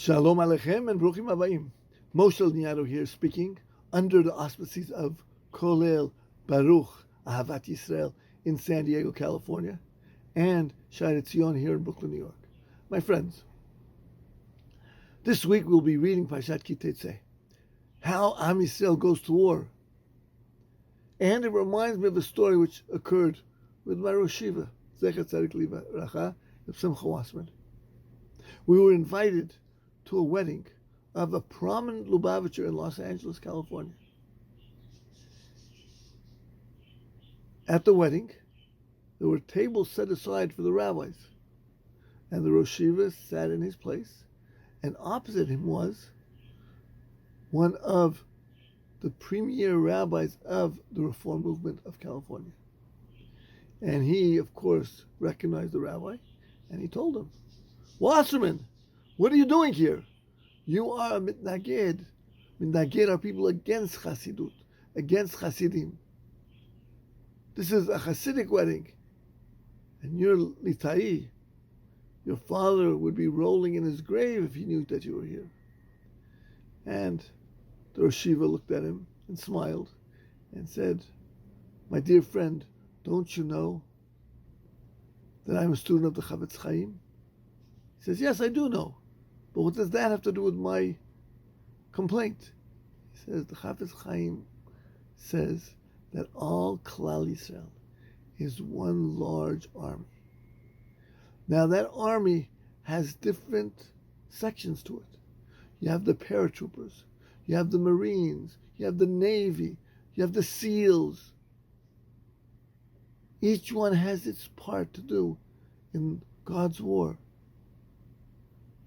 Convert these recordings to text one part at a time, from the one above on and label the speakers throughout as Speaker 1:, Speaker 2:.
Speaker 1: Shalom Aleichem and Bruchim Abayim. Moshe Langado here speaking under the auspices of Kollel, Baruch, Ahavat Yisrael in San Diego, California, and Sha'rei Tziyon here in Brooklyn, New York. My friends, this week we'll be reading Parshat TZE, how Am Yisrael goes to war. And it reminds me of a story which occurred with my Rosh Yeshiva, Zecher Tzadik Livracha, Simcha Wasserman. We were invited to a wedding of a prominent Lubavitcher in Los Angeles, California. At the wedding, there were tables set aside for the rabbis, and the Rosh Yeshiva sat in his place, and opposite him was one of the premier rabbis of the Reform movement of California. And he, of course, recognized the rabbi, and he told him, "Wasserman, what are you doing here? You are a mitnaged. Mitnaged are people against Chassidut, against Chassidim. This is a Chassidic wedding. And you're Litai. Your father would be rolling in his grave if he knew that you were here." And the Rosh Yeshiva looked at him and smiled and said, "My dear friend, don't you know that I'm a student of the Chavetz Chaim?" He says, "Yes, I do know. But what does that have to do with my complaint?" He says, "The Chavetz Chaim says that all Klal Yisrael is one large army. Now that army has different sections to it. You have the paratroopers, you have the Marines, you have the Navy, you have the SEALs. Each one has its part to do in God's war.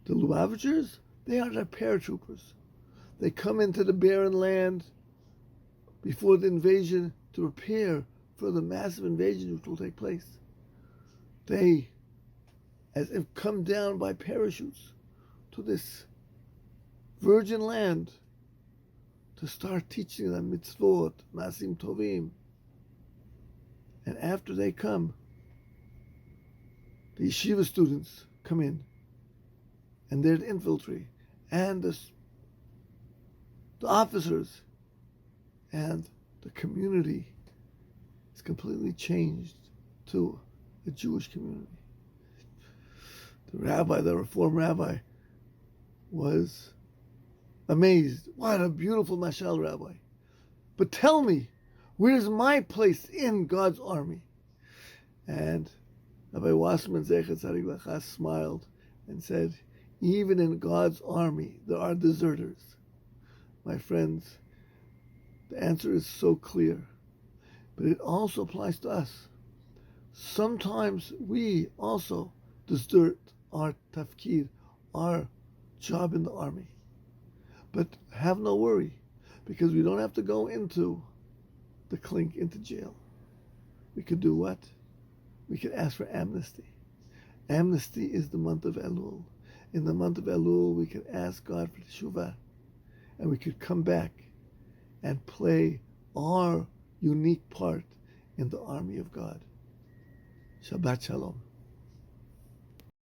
Speaker 1: The Lubavitchers, they are the paratroopers. They come into the barren land before the invasion to prepare for the massive invasion which will take place. They, as if come down by parachutes to this virgin land to start teaching them mitzvot, masim tovim. And after they come, the yeshiva students come in, and they're the infantry, and the officers, and the community is completely changed to a Jewish community." The rabbi, the Reform rabbi, was amazed. "What a beautiful mashal, Rabbi. But tell me, where's my place in God's army?" And Rabbi Wasserman Zecher Tzadik Livracha smiled and said, "Even in God's army, there are deserters." My friends, the answer is so clear, but it also applies to us. Sometimes we also desert our tafkid, our job in the army. But have no worry, because we don't have to go into the clink, into jail. We could do what? We could ask for amnesty. Amnesty is the month of Elul. In the month of Elul, we could ask God for teshuvah, and we could come back and play our unique part in the army of God. Shabbat Shalom.